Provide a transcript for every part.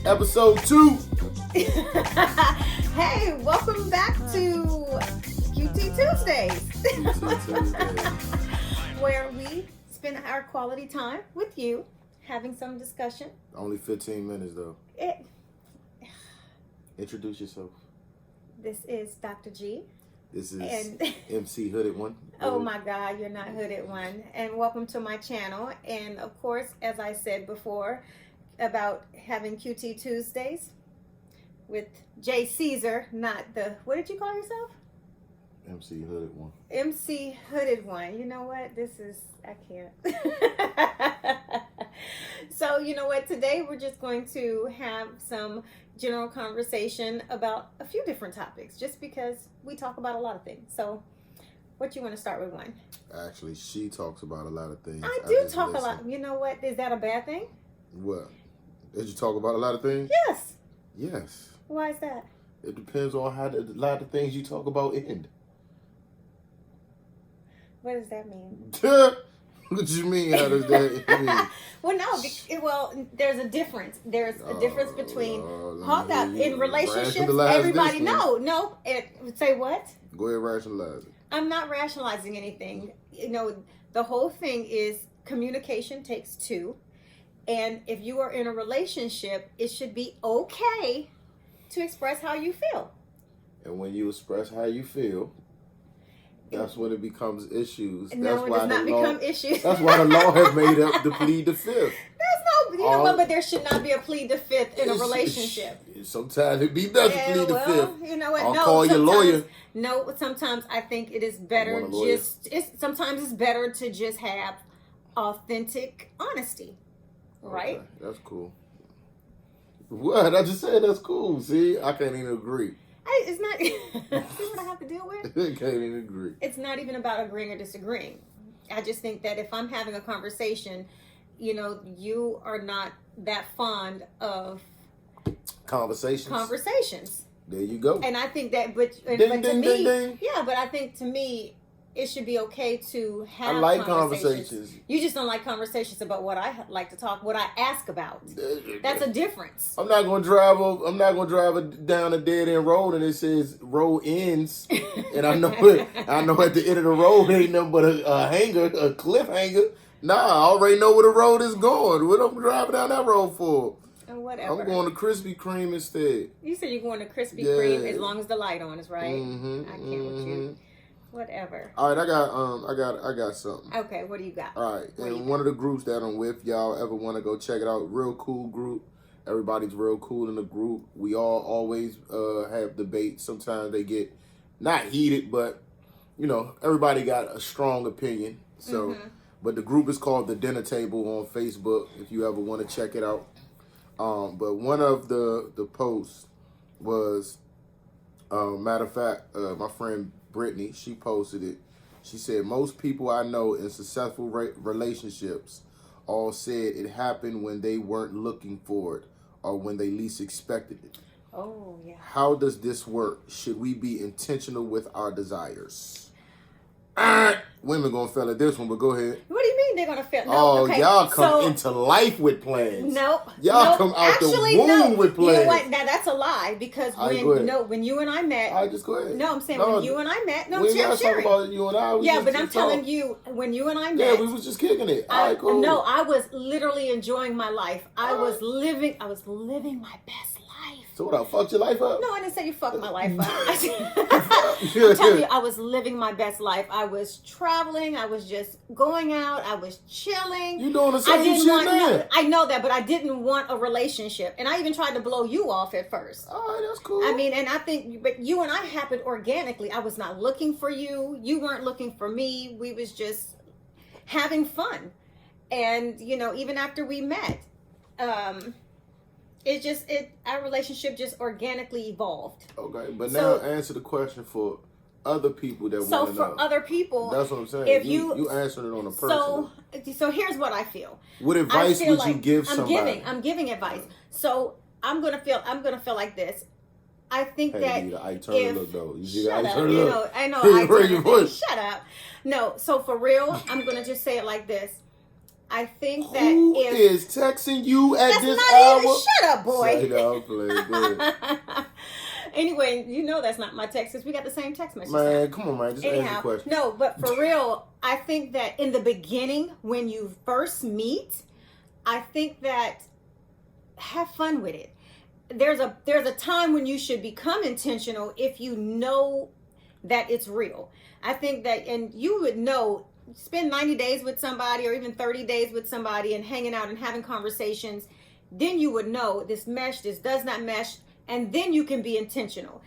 Episode 2. Hey, welcome back to QT Tuesdays. Where we spend our quality time with you, having some discussion. Only 15 minutes though. Introduce yourself. This is Dr. G. This is MC Hooded One. Oh my God, you're not Hooded One. And welcome to my channel. And of course, as I said before, about having QT Tuesdays with J. Caesar, not the, what did you call yourself? MC Hooded One. MC Hooded One. You know what? I can't. So, you know what? Today we're just going to have some general conversation about a few different topics, just because we talk about a lot of things. So, what you want to start with one? Actually, she talks about a lot of things. I do talk a lot. You know what? Is that a bad thing? What? Did you talk about a lot of things? Yes. Yes. Why is that? It depends on how a lot of things you talk about end. What does that mean? What do you mean? How does that mean? Well, there's a difference. There's a difference between in relationships. Everybody, say what? Go ahead, rationalize it. I'm not rationalizing anything. You know, the whole thing is communication takes two, and if you are in a relationship, it should be okay to express how you feel. And when you express how you feel, that's when it becomes issues. No, it does not become issues. That's why the law has made up the plead the fifth. But there should not be a plead the fifth in a relationship. Sometimes it be better to plead the fifth. You know what? I'll call your lawyer. No, sometimes I think it is better sometimes it's better to just have authentic honesty. Right? Okay, that's cool. What? I just said that's cool. See, I can't even agree. It's not. See what I have to deal with? I can't even agree. It's not even about agreeing or disagreeing. I just think that if I'm having a conversation, you know, you are not that fond of conversations. There you go. And I think that, but I think to me, it should be okay to have. I like conversations. You just don't like conversations about what I like to talk, what I ask about. That's a difference. I'm not going to drive down a dead end road and it says road ends, and I know at the end of the road ain't nothing but a cliffhanger. Nah, I already know where the road is going. What I'm driving down that road for? Whatever. I'm going to Krispy Kreme instead. You said you're going to Krispy Kreme as long as the light on is right. Mm-hmm, I can't with you. Whatever. All right, I got something. Okay, what do you got? All right, and one of the groups that I'm with, y'all ever want to go check it out? Real cool group. Everybody's real cool in the group. We all always have debates. Sometimes they get not heated, but you know, everybody got a strong opinion. So, but the group is called The Dinner Table on Facebook. If you ever want to check it out. But one of the posts was, matter of fact, my friend Brittany, she posted it. She said, most people I know in successful relationships all said it happened when they weren't looking for it or when they least expected it. Oh, yeah. How does this work? Should we be intentional with our desires? Women gonna fail at this one, but go ahead. What do you mean they're gonna fail? No, okay. Y'all come into life with plans. Nope. Y'all come out the womb with plans. You know what? Now that's a lie because when you and I met. I just go ahead. No, I'm saying when you and I met. No, we I'm talking about you and I. But I'm telling you, when you and I met. Yeah, we was just kicking it. All right, cool. No, I was literally enjoying my life. I was living my best life. So what, I fucked your life up? No, I didn't say you fucked my life up. I'm telling you, I was living my best life. I was traveling. I was just going out. I was chilling. You doing the same shit now. I know that, but I didn't want a relationship. And I even tried to blow you off at first. All right, that's cool. I mean, and I think, but you and I happened organically. I was not looking for you. You weren't looking for me. We was just having fun. And, you know, even after we met, our relationship just organically evolved. Okay, but now answer the question for other people that want to know. So for other people, that's what I'm saying. If you answered it on a personal. So here's what I feel. What advice would you give somebody? I'm giving advice. So I'm gonna feel like this. I think that look though. You see shut the up. You know, I know. Shut up. No. So for real, I'm gonna just say it like this. I think that Who if is texting you at that's this not hour? even, shut up, boy. Say no, play good. Anyway, you know that's not my text because we got the same text message. Man, come on, man. Just answer the question. No, but for real, I think that in the beginning, when you first meet, I think that have fun with it. There's a time when you should become intentional if you know that it's real. I think that, and you would know, spend 90 days with somebody or even 30 days with somebody and hanging out and having conversations, then you would know this does not mesh, and then you can be intentional.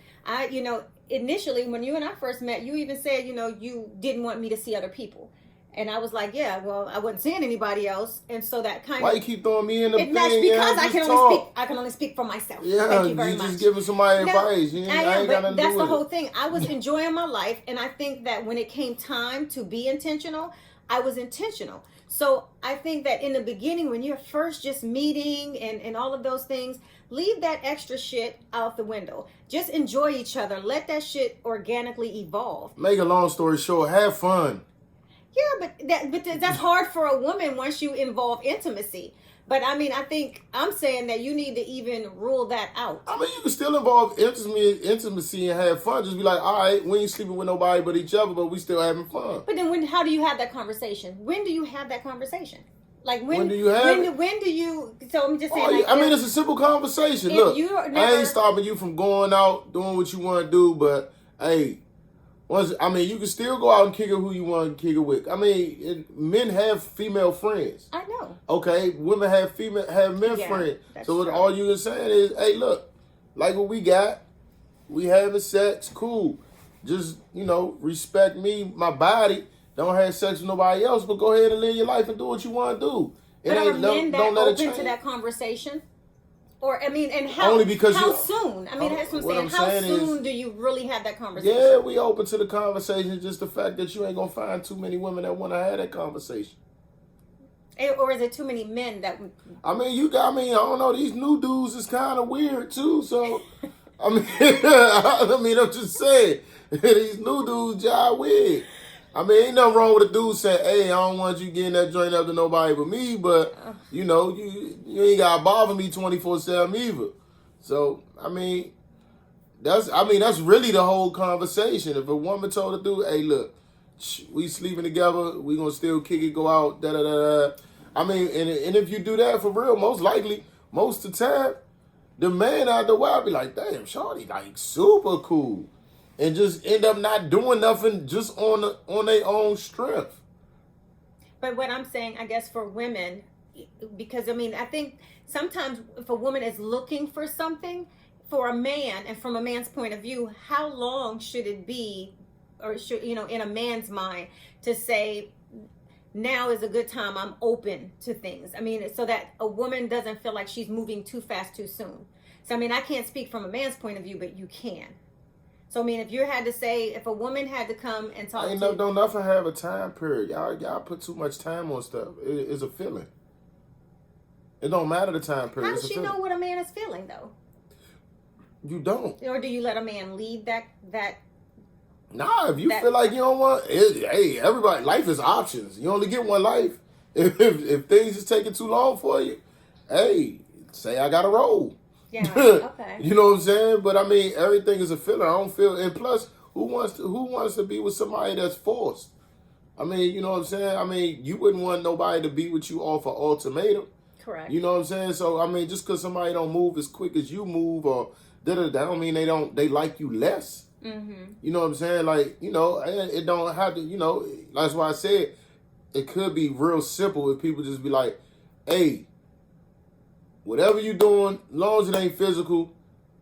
Initially when you and I first met, you even said, you didn't want me to see other people. And I was like, yeah, well, I wasn't seeing anybody else, and so that kind of. Why you keep throwing me in the it matched because I can only speak for myself. Yeah, thank you very much. Just giving somebody advice. I ain't got nothing to do with it. That's the whole thing. I was enjoying my life, and I think that when it came time to be intentional, I was intentional. So I think that in the beginning, when you're first just meeting and all of those things, leave that extra shit out the window. Just enjoy each other. Let that shit organically evolve. Make a long story short, have fun. Yeah, but that's hard for a woman once you involve intimacy. But I mean, I think I'm saying that you need to even rule that out. I mean, you can still involve intimacy and have fun. Just be like, all right, we ain't sleeping with nobody but each other, but we still having fun. But then how do you have that conversation? When do you have that conversation? Like when do you have it? When do you? So I'm just saying. It's a simple conversation. Look, I ain't stopping you from going out doing what you want to do, but hey. You can still go out and kick it who you want to kick it with. I mean, men have female friends. I know. Okay, women have men friends. So true. All you are saying is, hey, look, like what we got, we having sex, cool. Just, respect me, my body. Don't have sex with nobody else, but go ahead and live your life and do what you want to do. But are men that open to that conversation? Or, and how, only because how soon? I mean, that's what I'm saying. How soon do you really have that conversation? Yeah, we open to the conversation. Just the fact that you ain't going to find too many women that want to have that conversation. Or is it too many men that... I don't know. These new dudes is kind of weird, too. So, I'm just saying. These new dudes jive weird. Ain't nothing wrong with a dude saying, hey, I don't want you getting that joint up to nobody but me, but, you ain't got to bother me 24/7 either. So, that's really the whole conversation. If a woman told a dude, hey, look, we sleeping together, we going to still kick it, go out, da-da-da-da. And if you do that for real, most likely, most of the time, the man out the wild be like, damn, shawty, like, super cool. And just end up not doing nothing just on their own strength. But what I'm saying, I guess for women, because I think sometimes if a woman is looking for something, for a man, and from a man's point of view, how long should it be, or should, in a man's mind, to say, now is a good time, I'm open to things. So that a woman doesn't feel like she's moving too fast too soon. So I can't speak from a man's point of view, but you can. So, if a woman had to come and talk don't nothing have a time period. Y'all put too much time on stuff. It's a feeling. It don't matter the time period. How does she know what a man is feeling, though? You don't. Or do you let a man lead that? Nah, if you feel like you don't want... Hey, everybody, life is options. You only get one life. If things is taking too long for you, hey, say I got to roll. Yeah, okay. You know what I'm saying? But everything is a filler. I don't feel, and plus, who wants to be with somebody that's forced? You know what I'm saying? You wouldn't want nobody to be with you off an ultimatum. Correct. You know what I'm saying? So just because somebody don't move as quick as you move, or that don't mean they like you less. Mm-hmm. You know what I'm saying? It don't have to. That's why I said it could be real simple if people just be like, hey. Whatever you're doing, as long as it ain't physical,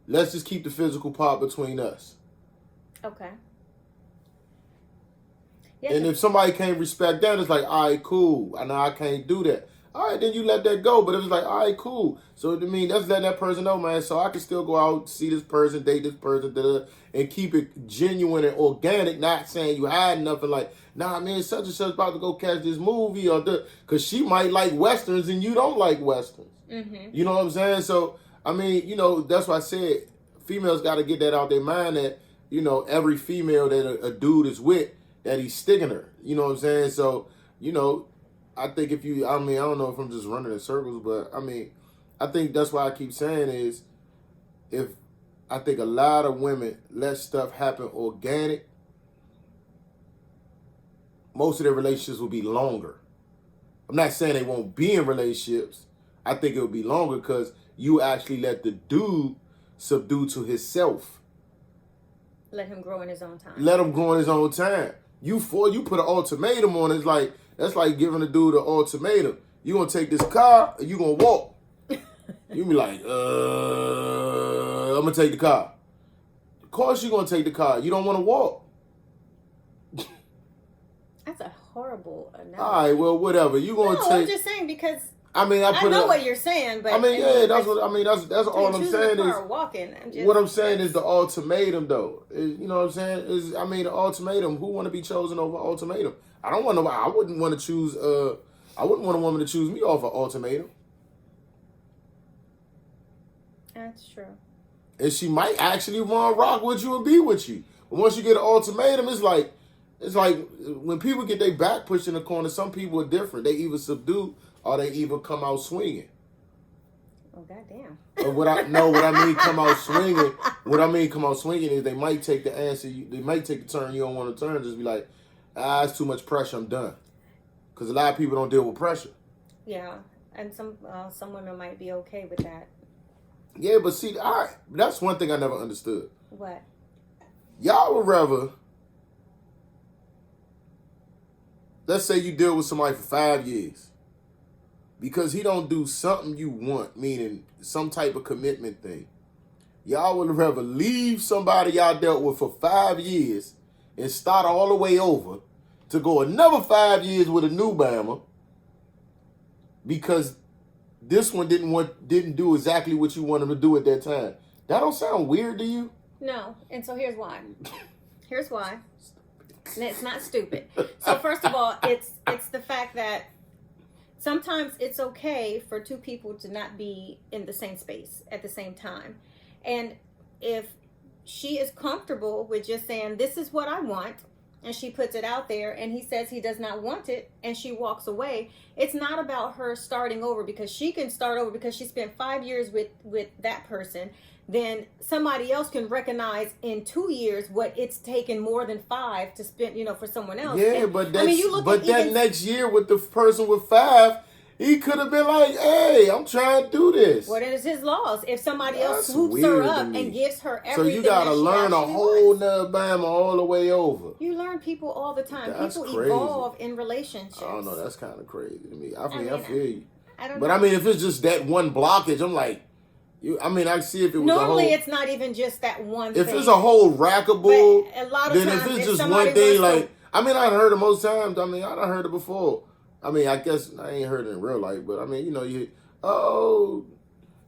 let's just keep the physical part between us. Okay. Yeah. And if somebody can't respect that, it's like, all right, cool. I know I can't do that. All right, then you let that go. But if it's like, all right, cool. So, that's letting that person know, man. So I can still go out, see this person, date this person, and keep it genuine and organic, not saying you hiding nothing like, nah, man, such and such about to go catch this movie, because she might like Westerns and you don't like Westerns. Mm-hmm. You know what I'm saying? So, that's why I said females got to get that out their mind that, every female that a dude is with, that he's sticking her. You know what I'm saying? So, I think if you, I mean, I don't know if I'm just running in circles, but I mean, I think that's why I keep saying is, if I think a lot of women let stuff happen organic, most of their relationships will be longer. I'm not saying they won't be in relationships. I think it will be longer because you actually let the dude subdue to himself. Let him grow in his own time. Let him grow in his own time. You put an ultimatum on it, that's like giving a dude an ultimatum. You gonna take this car or you gonna walk? You be like, I'm gonna take the car. Of course you gonna take the car. You don't want to walk. That's a horrible analogy. All right, well, whatever. You gonna take? I'm just saying because I mean, I know what you're saying, but I mean, yeah, that's what I mean. That's all I'm saying is. Walking. What I'm saying is the ultimatum, though. You know what I'm saying? The ultimatum. Who want to be chosen over ultimatum? I don't want to. I wouldn't want to choose. I wouldn't want a woman to choose me off an ultimatum. That's true. And she might actually want to rock with you and be with you. But once you get an ultimatum, it's like when people get their back pushed in the corner. Some people are different. They either subdue or they either come out swinging. Oh, goddamn. What I mean come out swinging. What I mean come out swinging is they might take the answer. They might take the turn you don't want to turn. Just be like, it's too much pressure. I'm done. Because a lot of people don't deal with pressure. Yeah, and some women might be okay with that. Yeah, but see, that's one thing I never understood. What? Y'all would rather, let's say you deal with somebody for 5 years. Because he don't do something you want, meaning some type of commitment thing. Y'all would rather leave somebody y'all dealt with for 5 years and start all the way over to go another 5 years with a new bammer because this one didn't do exactly what you wanted to do at that time. That don't sound weird to you? No, and so here's why. Here's why. And it's not stupid. So first of all, it's the fact that sometimes it's okay for two people to not be in the same space at the same time. And if she is comfortable with just saying, this is what I want, and she puts it out there, and he says he does not want it, and she walks away, it's not about her starting over, because she can start over because she spent 5 years with that person. Then somebody else can recognize in 2 years what it's taken more than 5 to spend, for someone else. Yeah, and, but that next year with the person with 5, he could have been like, hey, I'm trying to do this. What is his laws? If somebody else swoops her up and gives her everything, so you got to learn a whole nother Bama all the way over. You learn people all the time. That's people crazy. Evolve in relationships. I don't know. That's kind of crazy to me. I feel you. I don't but know. I mean, if it's just that one blockage, I'm like, I see if it was normally it's not even just that one thing. If it's a whole rack of bull, then times, if it's just one thing, I heard it most times. I done heard it before. I guess I ain't heard it in real life, but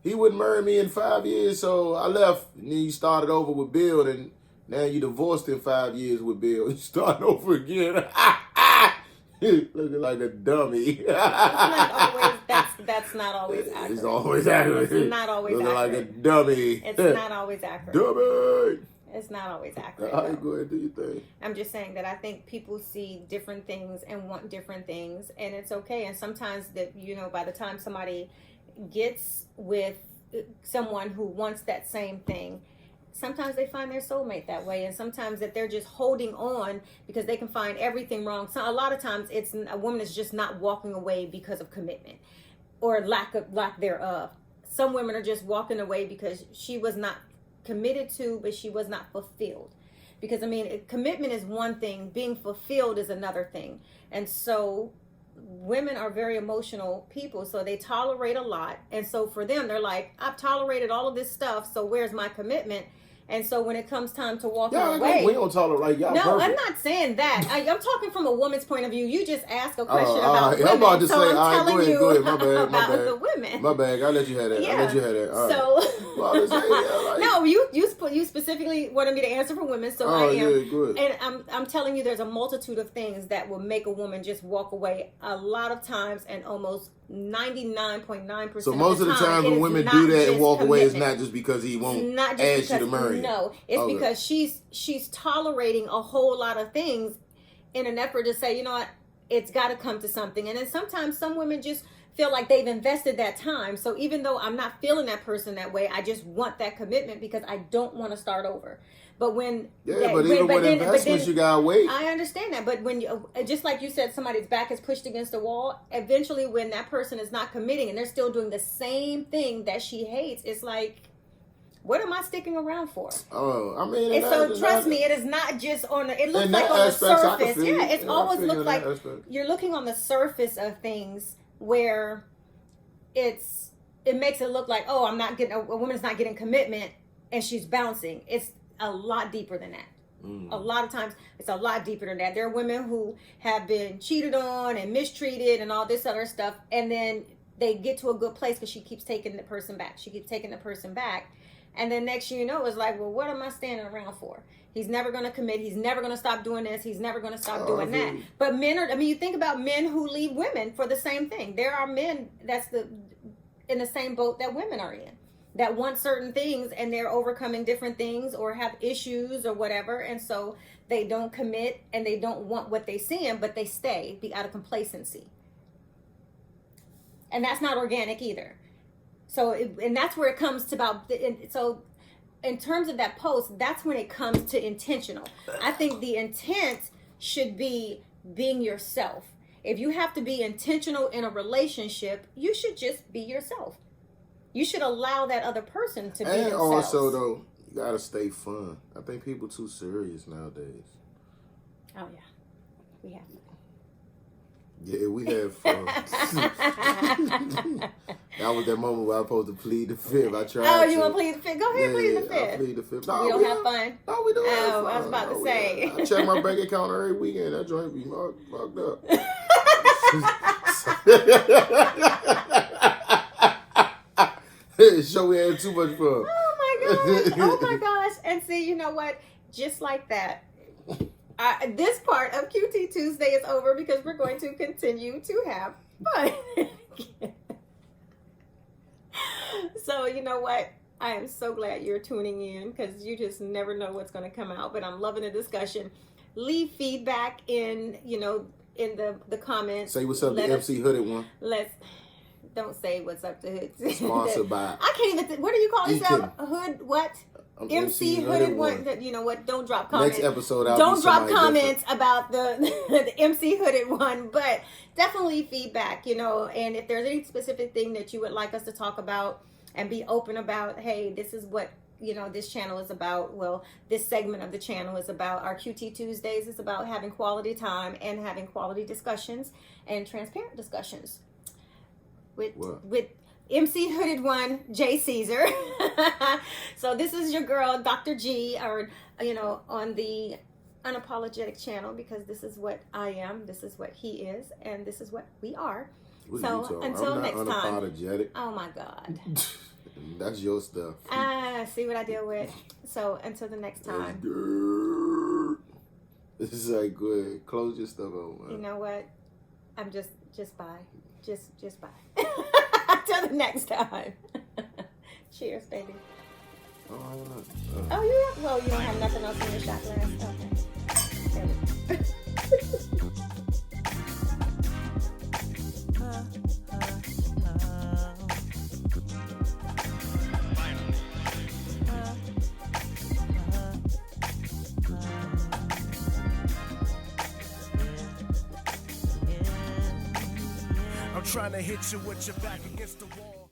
he wouldn't marry me in 5 years, so I left. And then you started over with Bill, and now you divorced in 5 years with Bill. You starting over again. Looking like a dummy. That's not always accurate. It's always accurate. It's not always looking accurate. like a dummy. It's not always accurate. Dummy. It's not always accurate. All right, go ahead, do your thing. I'm just saying that I think people see different things and want different things, and it's okay. And sometimes that by the time somebody gets with someone who wants that same thing, sometimes they find their soulmate that way, and sometimes that they're just holding on because they can find everything wrong. So a lot of times it's a woman is just not walking away because of commitment or lack thereof. Some women are just walking away because she was not committed to, but she was not fulfilled. Because commitment is one thing, being fulfilled is another thing. And so women are very emotional people, so they tolerate a lot. And so for them, they're like, I've tolerated all of this stuff, so where's my commitment? And so when it comes time to walk away, we don't tolerate y'all. No, perfect. I'm not saying that. I'm talking from a woman's point of view. You just asked a question about women, I'm about to so say, I'm telling you go ahead. My bad. about the women. My bad. I'll let you have that. Yeah. I'll let you have that. All right. So, well, no, you specifically wanted me to answer for women, so I am. Yeah, good. And I'm telling you, there's a multitude of things that will make a woman just walk away. A lot of times, and almost 99.9%. So most of the time when women do that and walk away, it's not just because he won't ask you to marry. No, it's because she's tolerating a whole lot of things in an effort to say, you know what, it's got to come to something. And then sometimes some women just feel like they've invested that time. So even though I'm not feeling that person that way, I just want that commitment because I don't want to start over. But when investments, you gotta wait. I understand that, but when you, just like you said, somebody's back is pushed against the wall. Eventually, when that person is not committing and they're still doing the same thing that she hates, it's like, what am I sticking around for? Oh, I mean, and so trust me, it is not just on. It looks like on the surface. Yeah, it's always looks like you're looking on the surface of things where it makes it look like, oh, I'm not getting a woman's not getting commitment and she's bouncing. It's a lot deeper than that. A lot of times it's a lot deeper than that. There are women who have been cheated on and mistreated and all this other stuff, and then they get to a good place because she keeps taking the person back. She keeps taking the person back, and then next you know, it's like, well, what am I standing around for? He's never going to commit. He's never going to stop doing this. He's never going to stop doing that. But men are, I mean, you think about men who leave women for the same thing. There are men in the same boat that women are in, that want certain things and they're overcoming different things or have issues or whatever. And so they don't commit and they don't want what they seeing, but they stay out of complacency. And that's not organic either. So, and that's where it comes to about, so in terms of that post, that's when it comes to intentional. I think the intent should be being yourself. If you have to be intentional in a relationship, you should just be yourself. You should allow that other person to be themselves. And also, though, you gotta stay fun. I think people too serious nowadays. Oh yeah, we have fun. Yeah, we have fun. That was that moment where I was supposed to plead the fifth. I tried. Oh, you want to plead the fifth? Go ahead, plead the fifth. I plead the fifth. No, we don't have fun. No, we don't have fun. I was about to say. I check my bank account every weekend. That joint be fucked up. Show we had too much fun. Oh my gosh. Oh my gosh. And see, you know what? Just like that. This part of QT Tuesday is over because we're going to continue to have fun. So, you know what? I am so glad you're tuning in because you just never know what's going to come out. But I'm loving the discussion. Leave feedback in the comments. Say what's up to MC Hooded one. Don't say what's up to Hood. Sponsored by. I can't even. What do you call yourself? Hood what? MC Hooded one. You know what? Don't drop comments. Next episode, don't drop comments about the MC Hooded one, but definitely feedback. And if there's any specific thing that you would like us to talk about and be open about, hey, this is what this channel is about. Well, this segment of the channel is about our QT Tuesdays. It's about having quality time and having quality discussions and transparent discussions with MC Hooded one, J Caesar. So this is your girl, Dr. G, or on the Unapologetic channel, because this is what I am, this is what he is, and this is what we are. So until next time. Unapologetic. Oh my God. That's your stuff. See what I deal with. So until the next time. This is like good. Close your stuff out, man. You know what? I'm just bye. Just bye. Until the next time. Cheers, baby. Oh, you don't have nothing else in your shot glass? Okay. There we go. I'm trying to hit you with your back against the wall.